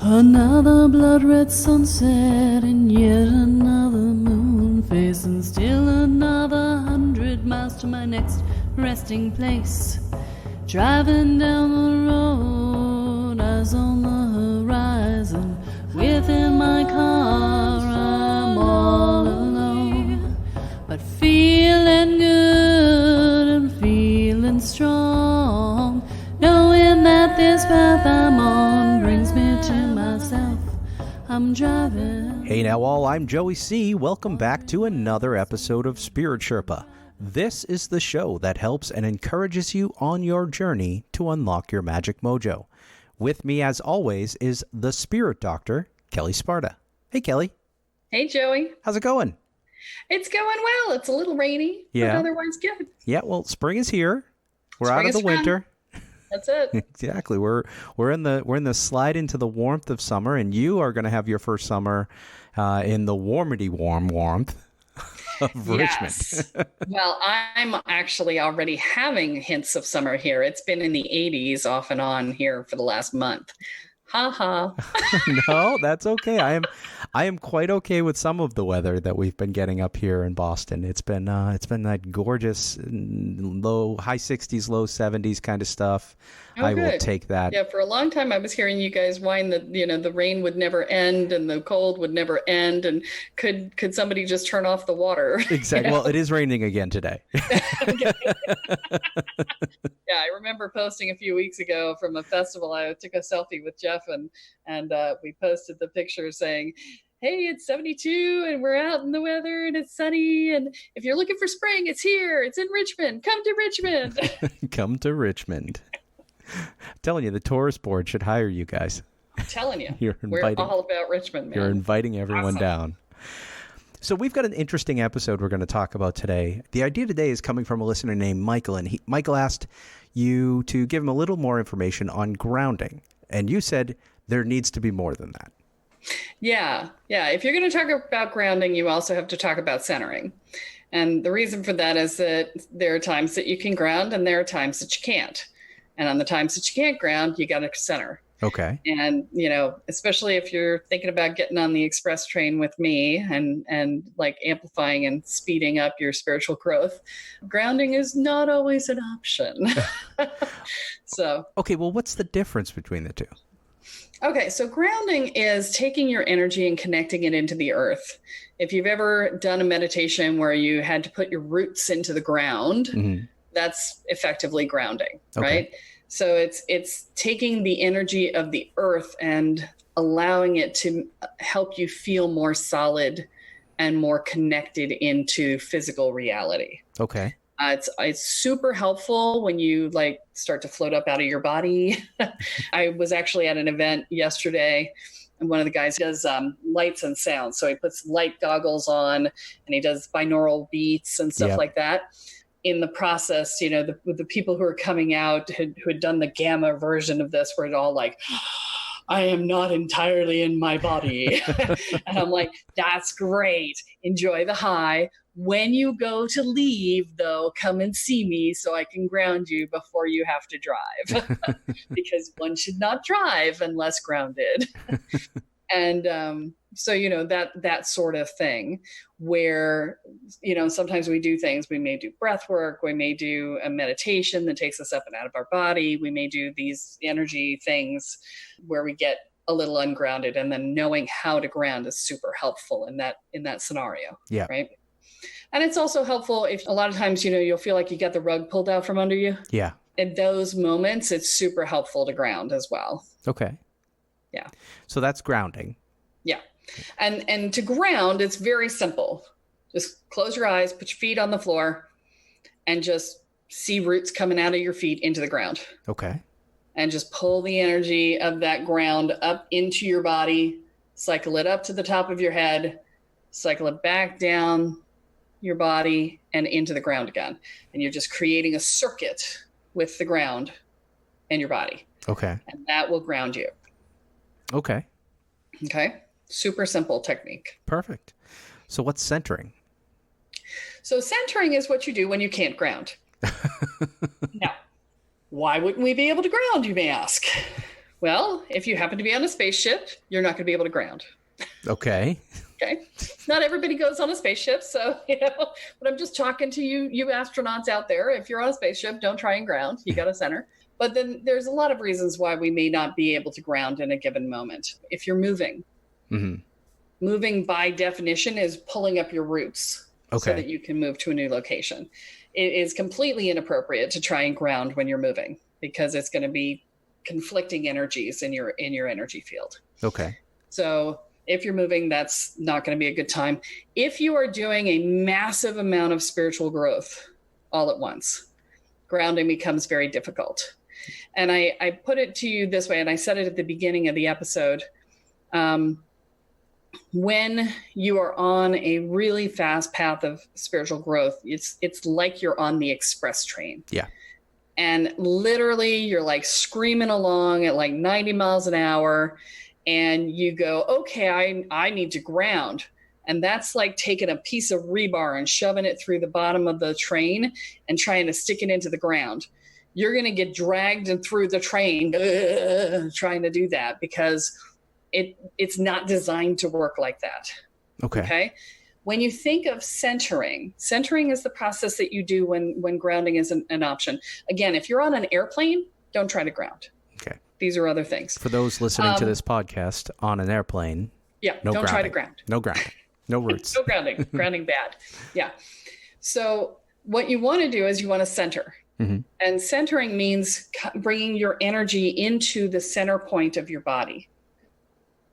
Another blood-red sunset and yet another moon face, and still another 100 miles to my next resting place. Driving down the road, eyes on the horizon. Within my car, I'm all alone, but feeling good and feeling strong, knowing that this path I'm on brings me to myself. I'm driving. Hey now all, I'm Joey C. Welcome back to another episode of Spirit Sherpa. This is the show that helps and encourages you on your journey to unlock your magic mojo. With me, as always, is the Spirit Doctor, Kelly Sparta. Hey, Kelly. Hey, Joey. How's it going? It's going well. It's a little rainy, but otherwise good. Yeah, well, spring is here. We're out of the winter. That's it. Exactly. We're in the slide into the warmth of summer, and you are going to have your first summer in the warmth of Yes. Well, I'm actually already having hints of summer here. It's been in the 80s off and on here for the last month. Ha ha. No, that's okay. I am quite okay with some of the weather that we've been getting up here in Boston. It's been that gorgeous high 60s, low 70s kind of stuff. Oh, I good. will take that. Yeah, for a long time I was hearing you guys whine that, the rain would never end and the cold would never end, and could somebody just turn off the water? Exactly. Well, it is raining again today. Yeah, I remember posting a few weeks ago from a festival. I took a selfie with Jeff and we posted the picture saying, hey, it's 72 and we're out in the weather and it's sunny. And if you're looking for spring, it's here. It's in Richmond. Come to Richmond. Come to Richmond. I'm telling you, the tourist board should hire you guys. I'm telling you. We're all about Richmond, man. You're inviting everyone down. So we've got an interesting episode we're going to talk about today. The idea today is coming from a listener named Michael, and Michael asked you to give him a little more information on grounding. And you said there needs to be more than that. Yeah. If you're going to talk about grounding, you also have to talk about centering. And the reason for that is that there are times that you can ground and there are times that you can't. And on the times that you can't ground, you got to center. Okay. And, especially if you're thinking about getting on the express train with me and like amplifying and speeding up your spiritual growth, grounding is not always an option. So. Okay. Well, what's the difference between the two? Okay. So grounding is taking your energy and connecting it into the earth. If you've ever done a meditation where you had to put your roots into the ground, mm-hmm. That's effectively grounding, okay. Right? So it's taking the energy of the earth and allowing it to help you feel more solid and more connected into physical reality. Okay. It's super helpful when you start to float up out of your body. I was actually at an event yesterday, and one of the guys does lights and sounds. So he puts light goggles on and he does binaural beats and stuff like that. In the process, the people who are coming out who had done the gamma version of this were all like, I am not entirely in my body. And I'm like, that's great. Enjoy the high. When you go to leave, though, come and see me so I can ground you before you have to drive. Because one should not drive unless grounded. And so, that sort of thing where, sometimes we do things. We may do breath work. We may do a meditation that takes us up and out of our body. We may do these energy things where we get a little ungrounded, and then knowing how to ground is super helpful in that scenario. Yeah. Right. And it's also helpful if a lot of times, you'll feel like you got the rug pulled out from under you. Yeah. In those moments, it's super helpful to ground as well. Okay. Yeah. So that's grounding. Yeah. And to ground, it's very simple. Just close your eyes, put your feet on the floor, and just see roots coming out of your feet into the ground. Okay. And just pull the energy of that ground up into your body, cycle it up to the top of your head, cycle it back down your body and into the ground again. And you're just creating a circuit with the ground and your body. Okay. And that will ground you. Okay. Okay. Super simple technique. Perfect. So what's centering? So centering is what you do when you can't ground. Now, why wouldn't we be able to ground, you may ask? Well, if you happen to be on a spaceship, you're not going to be able to ground. Okay. Okay. Not everybody goes on a spaceship. So, but I'm just talking to you astronauts out there. If you're on a spaceship, don't try and ground. You got to center. But then there's a lot of reasons why we may not be able to ground in a given moment. If you're moving, moving by definition is pulling up your roots so that you can move to a new location. It is completely inappropriate to try and ground when you're moving because it's going to be conflicting energies in your energy field. Okay. So if you're moving, that's not going to be a good time. If you are doing a massive amount of spiritual growth all at once, grounding becomes very difficult. And I put it to you this way, and I said it at the beginning of the episode. When you are on a really fast path of spiritual growth, it's like you're on the express train. Yeah. And literally you're like screaming along at like 90 miles an hour and you go, okay, I need to ground. And that's like taking a piece of rebar and shoving it through the bottom of the train and trying to stick it into the ground. You're going to get dragged through the train trying to do that because it's not designed to work like that. Okay. When you think of centering is the process that you do when grounding is an option. Again, if you're on an airplane, don't try to ground. Okay. These are other things. For those listening to this podcast on an airplane, don't grounding. try to ground. No grounding. No roots. No grounding. Grounding bad. Yeah. So what you want to do is you want to center. And centering means bringing your energy into the center point of your body,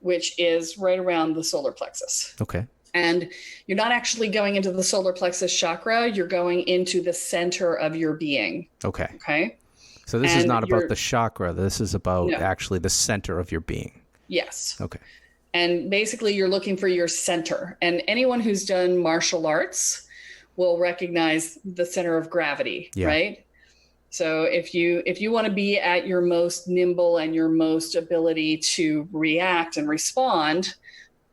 which is right around the solar plexus. Okay. And you're not actually going into the solar plexus chakra. You're going into the center of your being. Okay. Okay. So this is not about the chakra. This is about actually the center of your being. Yes. Okay. And basically you're looking for your center. And anyone who's done martial arts will recognize the center of gravity, right? So if you want to be at your most nimble and your most ability to react and respond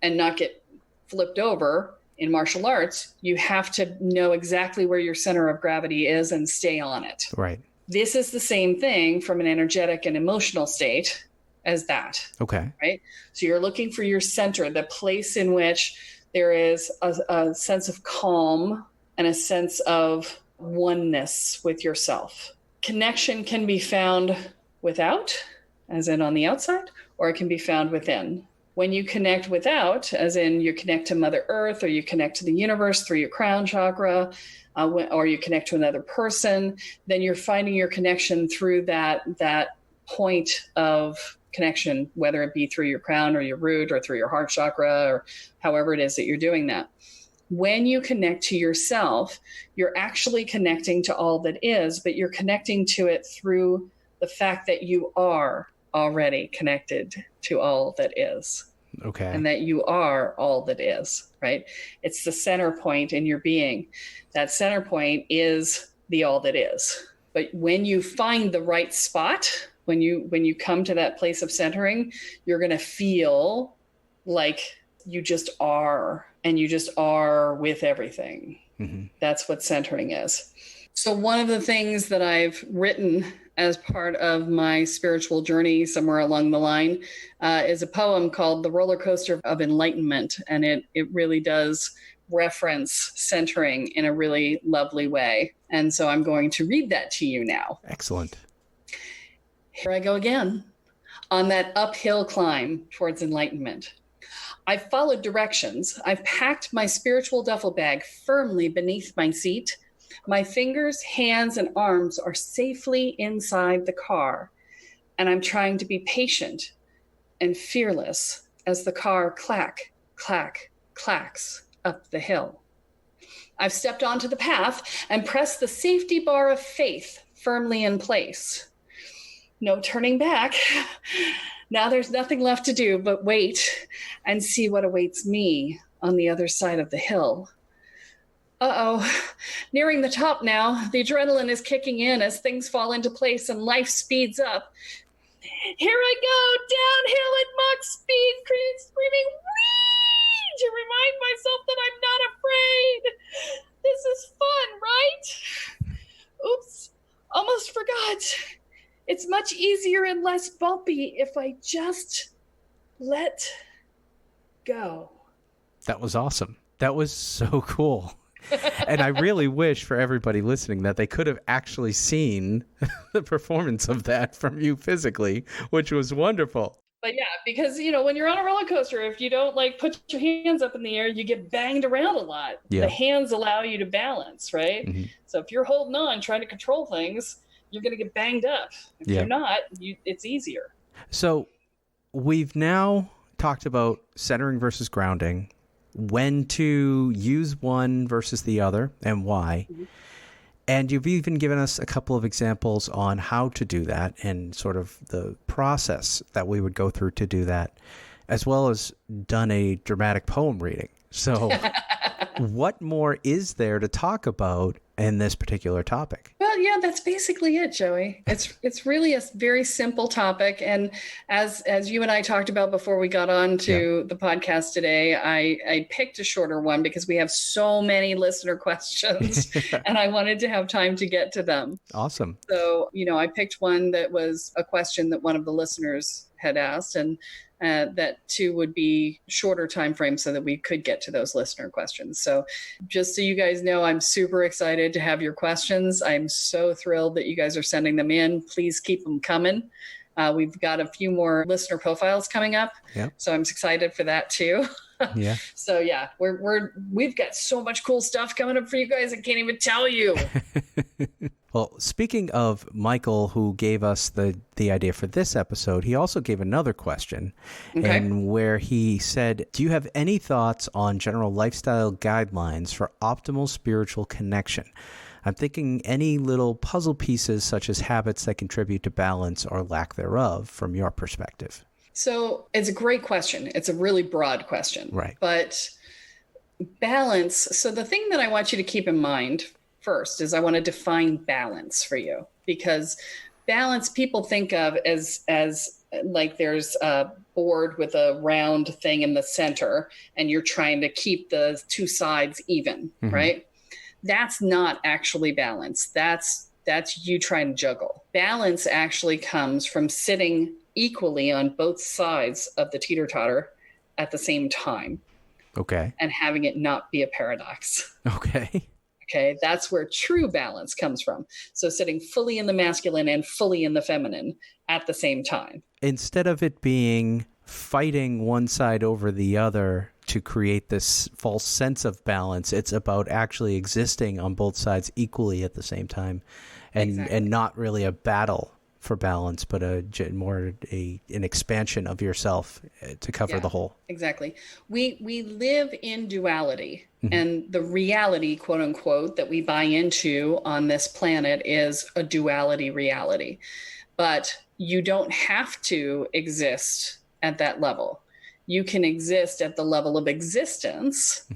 and not get flipped over in martial arts, you have to know exactly where your center of gravity is and stay on it. Right. This is the same thing from an energetic and emotional state as that. Okay. Right. So you're looking for your center, the place in which there is a sense of calm and a sense of oneness with yourself. Connection can be found without, as in on the outside, or it can be found within. When you connect without, as in you connect to Mother Earth, or you connect to the universe through your crown chakra, or you connect to another person, then you're finding your connection through that point of connection, whether it be through your crown or your root or through your heart chakra or however it is that you're doing that. When you connect to yourself, you're actually connecting to all that is, but you're connecting to it through the fact that you are already connected to all that is. Okay. And that you are all that is, right? It's the center point in your being. That center point is the all that is. But when you find the right spot, when you come to that place of centering, you're going to feel like you just are, and you just are with everything. That's what centering is. So one of the things that I've written as part of my spiritual journey somewhere along the line is a poem called The Roller Coaster of Enlightenment. And it really does reference centering in a really lovely way. And so I'm going to read that to you now. Excellent. Here I go again on that uphill climb towards enlightenment. I've followed directions. I've packed my spiritual duffel bag firmly beneath my seat. My fingers, hands, and arms are safely inside the car, and I'm trying to be patient and fearless as the car clack, clack, clacks up the hill. I've stepped onto the path and pressed the safety bar of faith firmly in place. No turning back. Now there's nothing left to do but wait and see what awaits me on the other side of the hill. Nearing the top now, the adrenaline is kicking in as things fall into place and life speeds up. Here I go, downhill at Mach speed, screaming, whee, to remind myself that I'm not afraid. This is fun, right? Oops, almost forgot. It's much easier and less bumpy if I just let go. That was awesome. That was so cool. And I really wish for everybody listening that they could have actually seen the performance of that from you physically, which was wonderful. But yeah, because, when you're on a roller coaster, if you don't put your hands up in the air, you get banged around a lot. Yeah. The hands allow you to balance, right? Mm-hmm. So if you're holding on, trying to control things, you're going to get banged up. If you're not, it's easier. So we've now talked about centering versus grounding, when to use one versus the other and why. Mm-hmm. And you've even given us a couple of examples on how to do that and sort of the process that we would go through to do that, as well as done a dramatic poem reading. So what more is there to talk about in this particular topic? Well, yeah, that's basically it, Joey. It's really a very simple topic. And as you and I talked about before we got on to the podcast today, I picked a shorter one because we have so many listener questions and I wanted to have time to get to them. Awesome. So, I picked one that was a question that one of the listeners had asked, and that too would be shorter time frame so that we could get to those listener questions. So just so you guys know, I'm super excited to have your questions. I'm so thrilled that you guys are sending them in. Please keep them coming. We've got a few more listener profiles coming up. Yep. So I'm excited for that too. Yeah. So yeah, we've got so much cool stuff coming up for you guys. I can't even tell you. Well, speaking of Michael, who gave us the idea for this episode, he also gave another question, and where he said, do you have any thoughts on general lifestyle guidelines for optimal spiritual connection? I'm thinking any little puzzle pieces such as habits that contribute to balance or lack thereof from your perspective. So it's a great question. It's a really broad question. Right. But balance. So the thing that I want you to keep in mind first is I want to define balance for you, because balance people think of as like there's a board with a round thing in the center and you're trying to keep the two sides even, right? That's not actually balance. That's you trying to juggle. Balance actually comes from sitting equally on both sides of the teeter-totter at the same time. Okay. And having it not be a paradox. Okay. Okay, that's where true balance comes from. So sitting fully in the masculine and fully in the feminine at the same time. Instead of it being fighting one side over the other to create this false sense of balance, it's about actually existing on both sides equally at the same time, and not really a battle for balance, but an expansion of yourself to cover the whole. Exactly. We live in duality. And the reality, quote unquote, that we buy into on this planet is a duality reality. But you don't have to exist at that level. You can exist at the level of existence,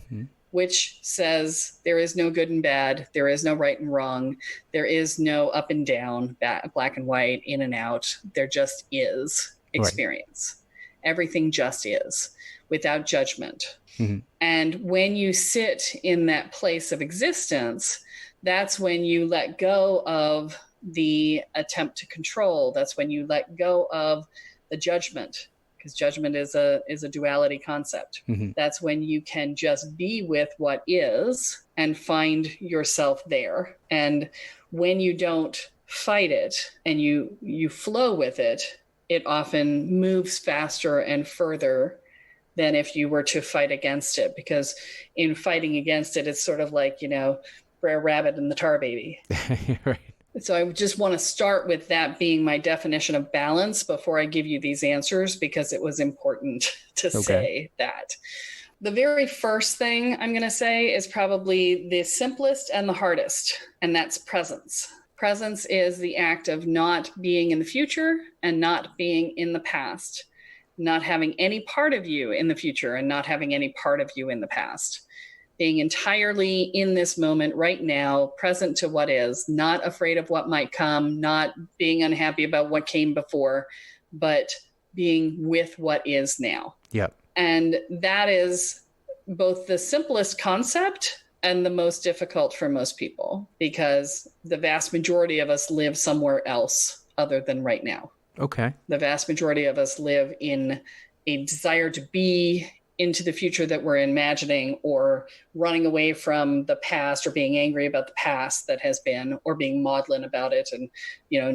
which says there is no good and bad. There is no right and wrong. There is no up and down, black and white, in and out. There just is experience. Right. Everything just is without judgment. And when you sit in that place of existence, that's when you let go of the attempt to control. That's when you let go of the judgment, because judgment is a duality concept. That's when you can just be with what is and find yourself there. And when you don't fight it and you flow with it, it often moves faster and further than if you were to fight against it, because in fighting against it, it's sort of like, Brer Rabbit and the Tar Baby. Right. So I just want to start with that being my definition of balance before I give you these answers, because it was important to say that. The very first thing I'm going to say is probably the simplest and the hardest, and that's presence. Presence is the act of not being in the future and not being in the past. Not having any part of you in the future and not having any part of you in the past. Being entirely in this moment right now, present to what is, not afraid of what might come, not being unhappy about what came before, but being with what is now. Yep. And that is both the simplest concept and the most difficult for most people, because the vast majority of us live somewhere else other than right now. Okay. The vast majority of us live in a desire to be into the future that we're imagining, or running away from the past, or being angry about the past that has been, or being maudlin about it and,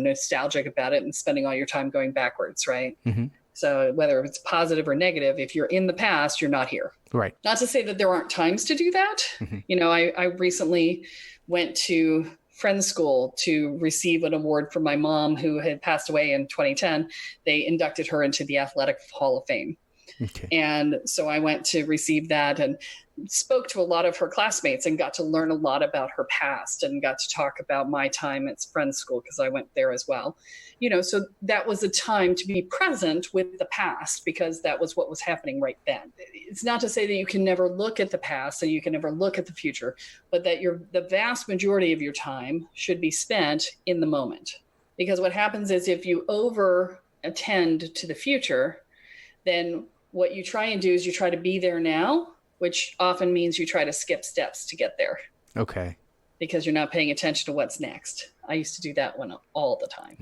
nostalgic about it, and spending all your time going backwards, right? Mm-hmm. So whether it's positive or negative, if you're in the past, you're not here. Right. Not to say that there aren't times to do that. Mm-hmm. I recently went to Friends School to receive an award from my mom, who had passed away in 2010. They inducted her into the Athletic Hall of Fame. Okay. And so I went to receive that and spoke to a lot of her classmates and got to learn a lot about her past, and got to talk about my time at Friends School, because I went there as well. So that was a time to be present with the past, because that was what was happening right then. It's not to say that you can never look at the past and you can never look at the future, but that the vast majority of your time should be spent in the moment. Because what happens is, if you over attend to the future, then what you try and do is you try to be there now, which often means you try to skip steps to get there. Okay. Because you're not paying attention to what's next. I used to do that one all the time.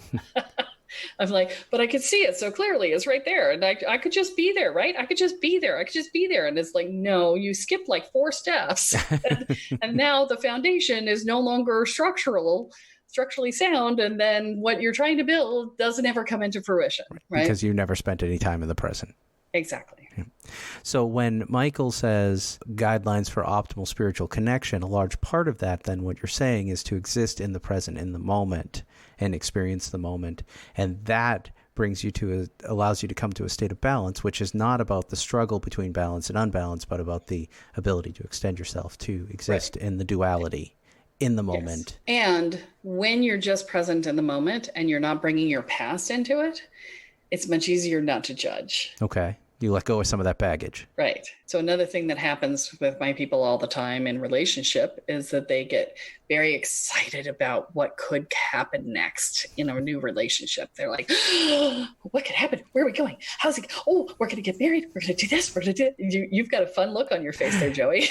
I'm like, but I could see it so clearly. It's right there. And I could just be there, right? I could just be there. I could just be there. And it's like, no, you skipped like 4 steps. And now the foundation is no longer structurally sound. And then what you're trying to build doesn't ever come into fruition, right? Because you never spent any time in the present. Exactly. Yeah. So when Michael says guidelines for optimal spiritual connection, a large part of that, then what you're saying, is to exist in the present, in the moment, and experience the moment. And that brings you allows you to come to a state of balance, which is not about the struggle between balance and unbalance, but about the ability to extend yourself, to exist in the duality, in the moment. Yes. And when you're just present in the moment and you're not bringing your past into it, it's much easier not to judge. Okay. You let go of some of that baggage. Right. So another thing that happens with my people all the time in relationship is that they get very excited about what could happen next in a new relationship. They're like, oh, what could happen? Where are we going? How's it? Oh, we're going to get married. We're going to do this. We're going to do. You've got a fun look on your face there, Joey.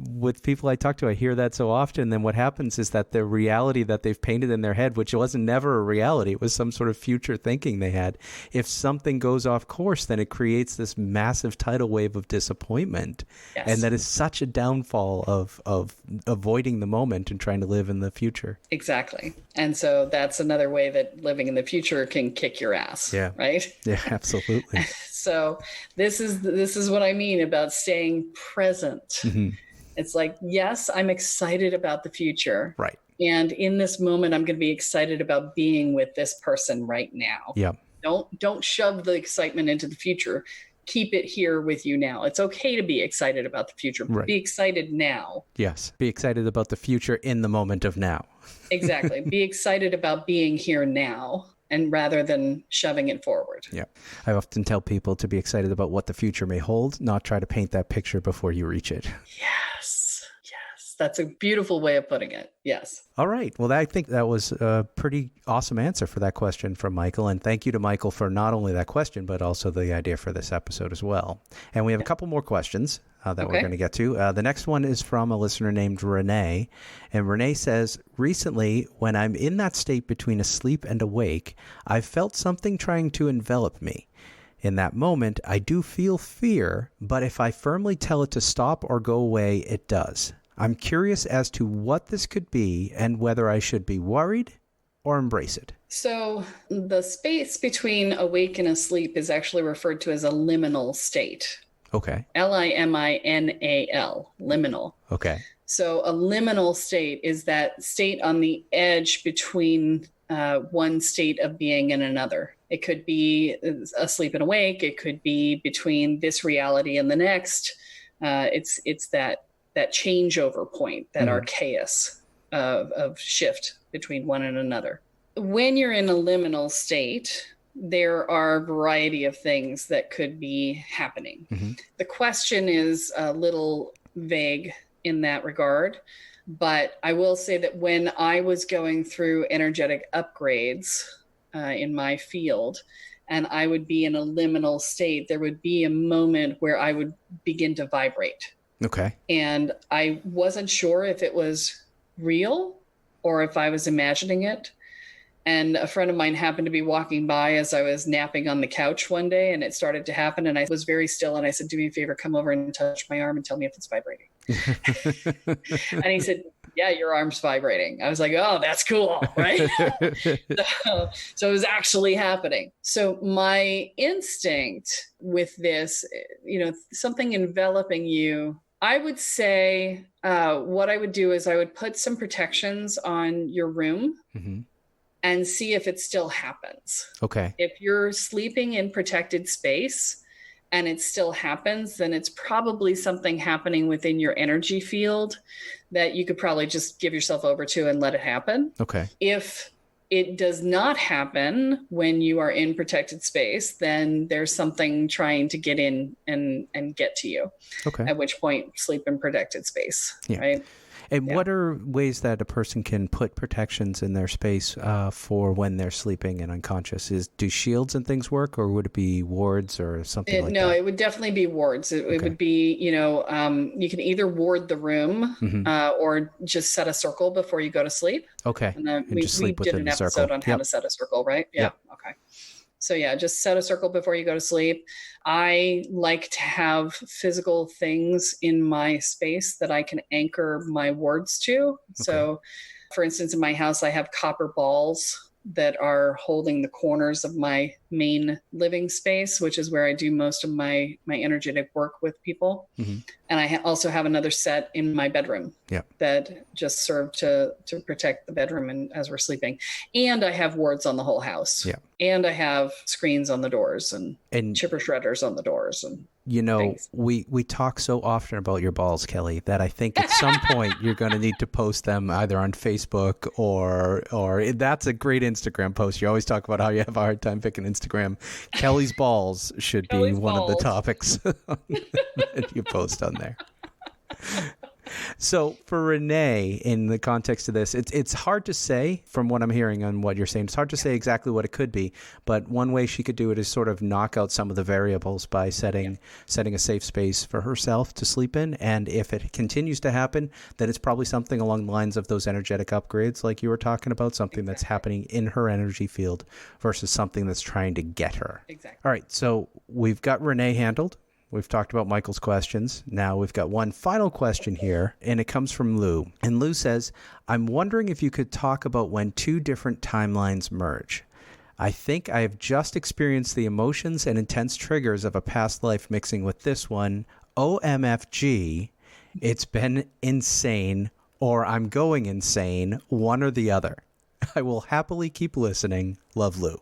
With people I talk to, I hear that so often. Then what happens is that the reality that they've painted in their head, which wasn't never a reality, it was some sort of future thinking they had. If something goes off course, then it creates this massive tidal wave of disappointment. Yes. And that is such a downfall of avoiding the moment and trying to live in the future. Exactly. And so that's another way that living in the future can kick your ass. Yeah. Right? Yeah, absolutely. So this is what I mean about staying present. Mm-hmm. It's like, yes, I'm excited about the future. Right. And in this moment, I'm going to be excited about being with this person right now. Yeah. Don't shove the excitement into the future. Keep it here with you now. It's okay to be excited about the future. Right. Be excited now. Yes. Be excited about the future in the moment of now. Exactly. Be excited about being here now, and rather than shoving it forward. Yeah. I often tell people to be excited about what the future may hold, not try to paint that picture before you reach it. Yes. That's a beautiful way of putting it. Yes. All right. Well, I think that was a pretty awesome answer for that question from Michael. And thank you to Michael for not only that question, but also the idea for this episode as well. And we have a couple more questions that we're going to get to. The next one is from a listener named Renee. And Renee says, recently, when I'm in that state between asleep and awake, I've felt something trying to envelop me. In that moment, I do feel fear, but if I firmly tell it to stop or go away, it does. I'm curious as to what this could be and whether I should be worried or embrace it. So the space between awake and asleep is actually referred to as a liminal state. Okay. Liminal, liminal. Okay. So a liminal state is that state on the edge between one state of being and another. It could be asleep and awake. It could be between this reality and the next. It's that changeover point, that archaeus of shift between one and another. When you're in a liminal state, there are a variety of things that could be happening. Mm-hmm. The question is a little vague in that regard, but I will say that when I was going through energetic upgrades in my field, and I would be in a liminal state, there would be a moment where I would begin to vibrate. Okay. And I wasn't sure if it was real or if I was imagining it. And a friend of mine happened to be walking by as I was napping on the couch one day, and it started to happen. And I was very still. And I said, do me a favor, come over and touch my arm and tell me if it's vibrating. And he said, yeah, your arm's vibrating. I was like, oh, that's cool, right? So it was actually happening. So my instinct with this, something enveloping you, I would say what I would do is I would put some protections on your room and see if it still happens. Okay. If you're sleeping in protected space and it still happens, then it's probably something happening within your energy field that you could probably just give yourself over to and let it happen. Okay. If it does not happen when you are in protected space, then there's something trying to get in and get to you. Okay. At which point, sleep in protected space, right? And what are ways that a person can put protections in their space for when they're sleeping and unconscious? Do shields and things work, or would it be wards or something like that? No, it would definitely be wards. It would be, you can either ward the room or just set a circle before you go to sleep. Okay. And we did an episode on how to set a circle, right? Yeah. Yep. Okay. So just set a circle before you go to sleep. I like to have physical things in my space that I can anchor my words to. Okay. So for instance, in my house, I have copper balls that are holding the corners of my main living space, which is where I do most of my energetic work with people. And I also have another set in my bedroom that just serve to protect the bedroom and as we're sleeping. And I have wards on the whole house. And I have screens on the doors and chipper shredders on the doors and things. we talk so often about your balls, Kelly, that I think at some point you're going to need to post them either on Facebook or that's a great Instagram post. You always talk about how you have a hard time picking Instagram. Kelly's balls should be one of the topics that you post on there. So for Renee, in the context of this, it's hard to say from what I'm hearing on what you're saying. It's hard to say exactly what it could be, but one way she could do it is sort of knock out some of the variables by setting a safe space for herself to sleep in. And if it continues to happen, then it's probably something along the lines of those energetic upgrades like you were talking about, something that's happening in her energy field versus something that's trying to get her. Exactly. All right, so we've got Renee handled. We've talked about Michael's questions. Now we've got one final question here, and it comes from Lou. And Lou says, I'm wondering if you could talk about when two different timelines merge. I think I have just experienced the emotions and intense triggers of a past life mixing with this one. OMFG, it's been insane, or I'm going insane, one or the other. I will happily keep listening. Love, Lou.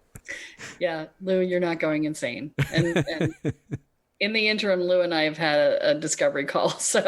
Yeah, Lou, you're not going insane. And in the interim, Lou and I have had a discovery call, so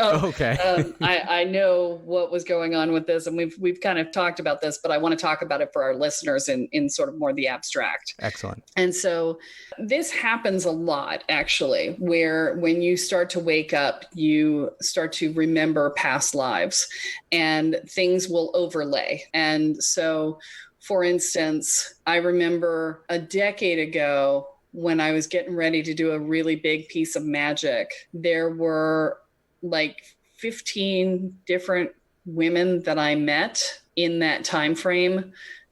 I know what was going on with this, and we've kind of talked about this, but I want to talk about it for our listeners in sort of more the abstract. Excellent. And so this happens a lot, actually, where when you start to wake up, you start to remember past lives, and things will overlay. And so, for instance, I remember a decade ago, when I was getting ready to do a really big piece of magic, there were like 15 different women that I met in that time frame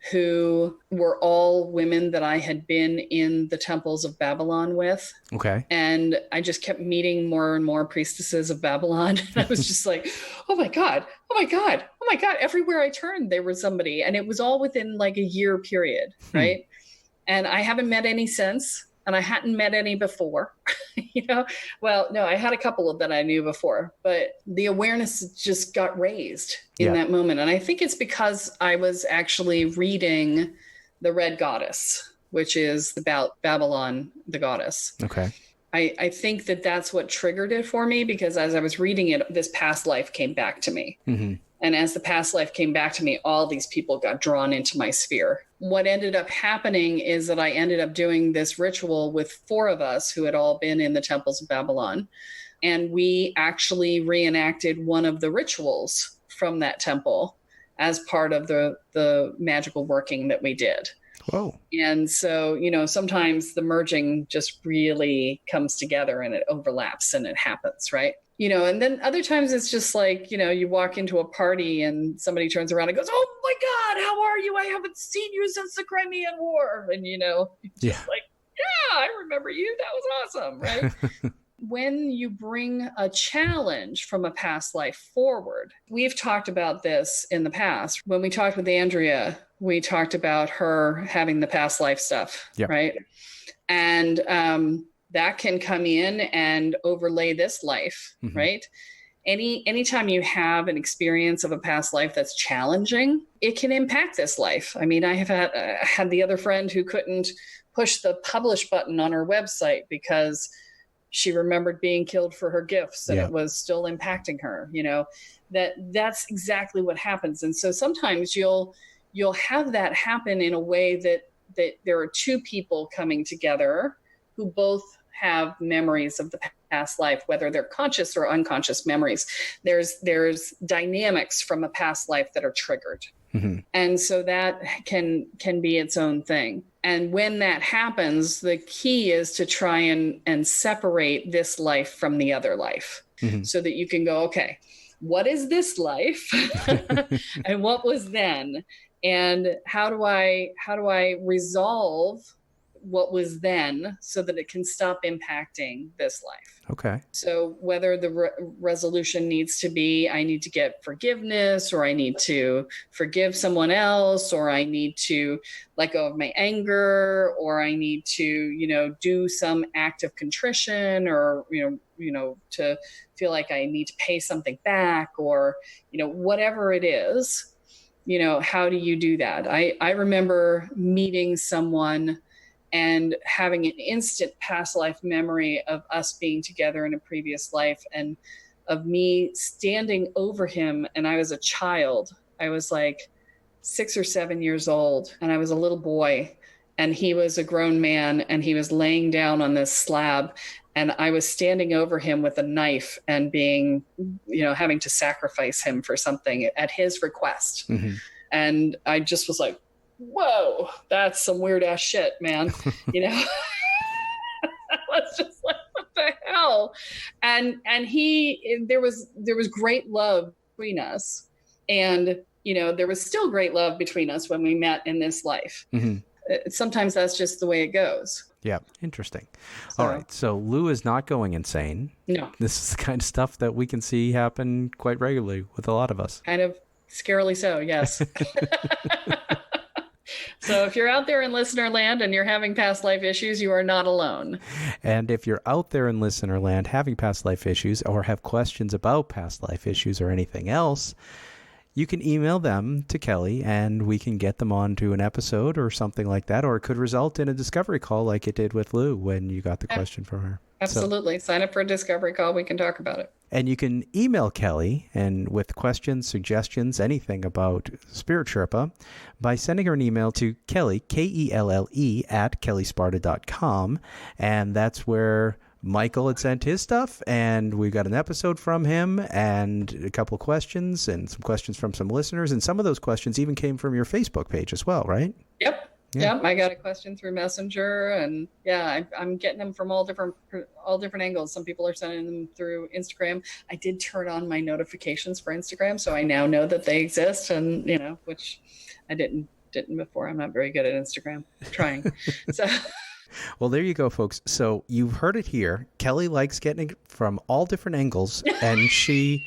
who were all women that I had been in the temples of Babylon with. Okay. And I just kept meeting more and more priestesses of Babylon. And I was just like, oh my God, oh my God, oh my God. Everywhere I turned, there was somebody. And it was all within like a year period, right? And I haven't met any since. And I hadn't met any before, Well, no, I had a couple of that I knew before, but the awareness just got raised in that moment. And I think it's because I was actually reading The Red Goddess, which is about Babylon, the goddess. Okay. I think that's what triggered it for me, because as I was reading it, this past life came back to me. And as the past life came back to me, all these people got drawn into my sphere. What ended up happening is that I ended up doing this ritual with 4 of us who had all been in the temples of Babylon. And we actually reenacted one of the rituals from that temple as part of the magical working that we did. Whoa. And so, sometimes the merging just really comes together and it overlaps and it happens, right? And then other times it's just like, you walk into a party and somebody turns around and goes, "Oh my God, how are you? I haven't seen you since the Crimean War." And, just like, yeah, I remember you. That was awesome, right? When you bring a challenge from a past life forward, we've talked about this in the past. When we talked with Andrea, we talked about her having the past life stuff, right? And that can come in and overlay this life, right? Anytime you have an experience of a past life that's challenging, it can impact this life. I mean, I have had the other friend who couldn't push the publish button on her website because she remembered being killed for her gifts and it was still impacting her. That's exactly what happens. And so sometimes you'll have that happen in a way that there are two people coming together who both have memories of the past life, whether they're conscious or unconscious memories. There's dynamics from a past life that are triggered. And so that can be its own thing. And when that happens, the key is to try and separate this life from the other life so that you can go, okay, what is this life and what was then? And how do I resolve what was then so that it can stop impacting this life? Okay. So whether the resolution needs to be, I need to get forgiveness, or I need to forgive someone else, or I need to let go of my anger, or I need to, do some act of contrition, or, to feel like I need to pay something back, or, whatever it is, how do you do that? I remember meeting someone and having an instant past life memory of us being together in a previous life, and of me standing over him. And I was a child. I was like 6 or 7 years old, and I was a little boy, and he was a grown man, and he was laying down on this slab, and I was standing over him with a knife and being, having to sacrifice him for something at his request. And I just was like, whoa, that's some weird ass shit, man. I was just like, what the hell? And there was great love between us. And, there was still great love between us when we met in this life. Sometimes that's just the way it goes. Yeah. Interesting. All right. So Lou is not going insane. No. This is the kind of stuff that we can see happen quite regularly with a lot of us. Kind of scarily so. Yes. So if you're out there in listener land and you're having past life issues, you are not alone. And if you're out there in listener land having past life issues, or have questions about past life issues or anything else, you can email them to Kelly and we can get them onto an episode or something like that. Or it could result in a discovery call like it did with Lou when you got the question from her. Absolutely. Sign up for a discovery call. We can talk about it. And you can email Kelly and with questions, suggestions, anything about Spirit Sherpa by sending her an email to Kelly, K-E-L-L-E @kellysparta.com. And that's where Michael had sent his stuff, and we got an episode from him and a couple of questions and some questions from some listeners. And some of those questions even came from your Facebook page as well, right? Yep. Yeah. I got a question through Messenger, and I'm getting them from all different angles. Some people are sending them through Instagram. I did turn on my notifications for Instagram, so I now know that they exist, and which I didn't before. I'm not very good at Instagram. I'm trying. So. Well, there you go, folks. So you've heard it here. Kelly likes getting it from all different angles, and she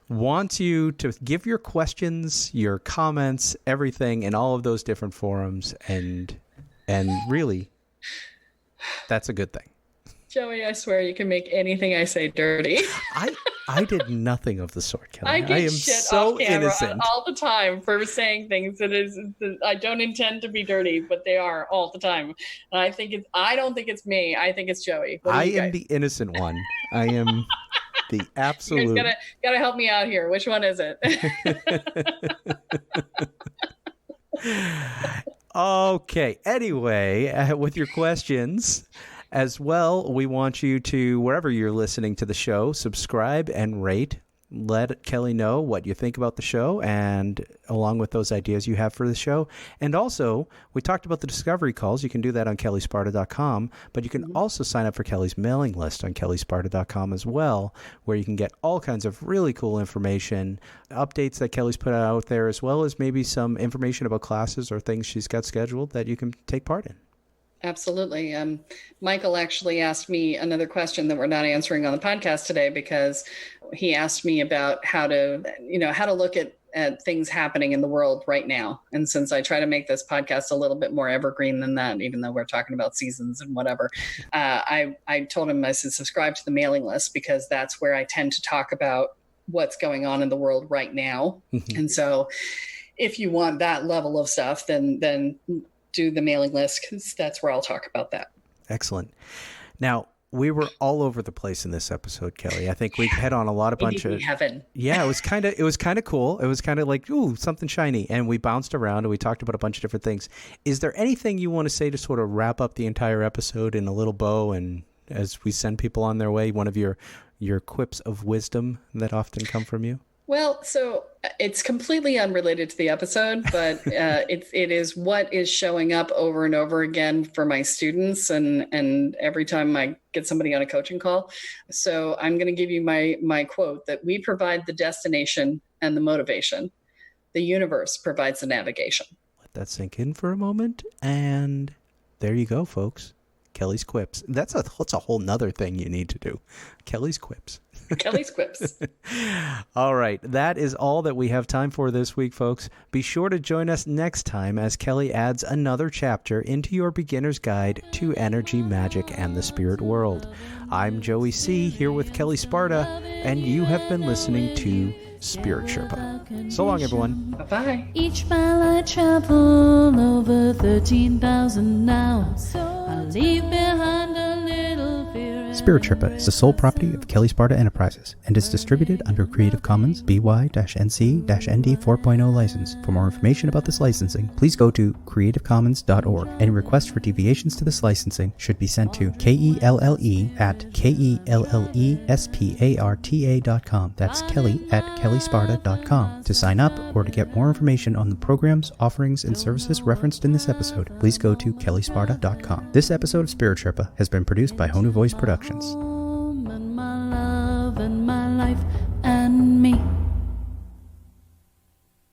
wants you to give your questions, your comments, everything in all of those different forums, and really, that's a good thing. Joey, I swear you can make anything I say dirty. I did nothing of the sort, Kelly. I get I am shit so off camera innocent all the time for saying things that I don't intend to be dirty, but they are all the time. And I don't think it's me. I think it's Joey. I am the innocent one. I am the absolute. You guys gotta help me out here. Which one is it? Okay. Anyway, with your questions. As well, we want you to, wherever you're listening to the show, subscribe and rate let Kelly know what you think about the show, and along with those ideas you have for the show. And also, we talked about the discovery calls. You can do that on kellysparta.com, but you can also sign up for Kelly's mailing list on kellysparta.com as well, where you can get all kinds of really cool information, updates that Kelly's put out there, as well as maybe some information about classes or things she's got scheduled that you can take part in. Absolutely. Michael actually asked me another question that we're not answering on the podcast today, because he asked me about how to look at things happening in the world right now. And since I try to make this podcast a little bit more evergreen than that, even though we're talking about seasons and whatever, I told him, I said, subscribe to the mailing list, because that's where I tend to talk about what's going on in the world right now. And so if you want that level of stuff, then do the mailing list, because that's where I'll talk about that. Excellent. Now, we were all over the place in this episode, Kelly. I think we hit on a bunch of heaven. Yeah, it was kind of cool. It was kind of like, ooh, something shiny, and we bounced around and we talked about a bunch of different things. Is there anything you want to say to sort of wrap up the entire episode in a little bow, and as we send people on their way, one of your quips of wisdom that often come from you? Well, so it's completely unrelated to the episode, but it is what is showing up over and over again for my students, and every time I get somebody on a coaching call. So I'm going to give you my quote, that we provide the destination and the motivation. The universe provides the navigation. Let that sink in for a moment, and there you go, folks. Kelly's quips. That's a whole nother thing you need to do. Kelly's quips. Kelly's quips. All right. That is all that we have time for this week, folks. Be sure to join us next time as Kelly adds another chapter into your beginner's guide to energy, magic, and the spirit world. I'm Joey C. here with Kelly Sparta, and you have been listening to Spirit Sherpa. So long, everyone. Bye-bye. Each mile I travel over 13,000 now. I leave behind a little fear. Spirit Sherpa is the sole property of Kelly Sparta Enterprises and is distributed under Creative Commons BY-NC-ND 4.0 license. For more information about this licensing, please go to creativecommons.org. Any requests for deviations to this licensing should be sent to KELLE@KELLESPARTA.com. That's Kelly@kellysparta.com. To sign up or to get more information on the programs, offerings, and services referenced in this episode, please go to kellysparta.com. This episode of Spirit Sherpa has been produced by Honu Voice Productions.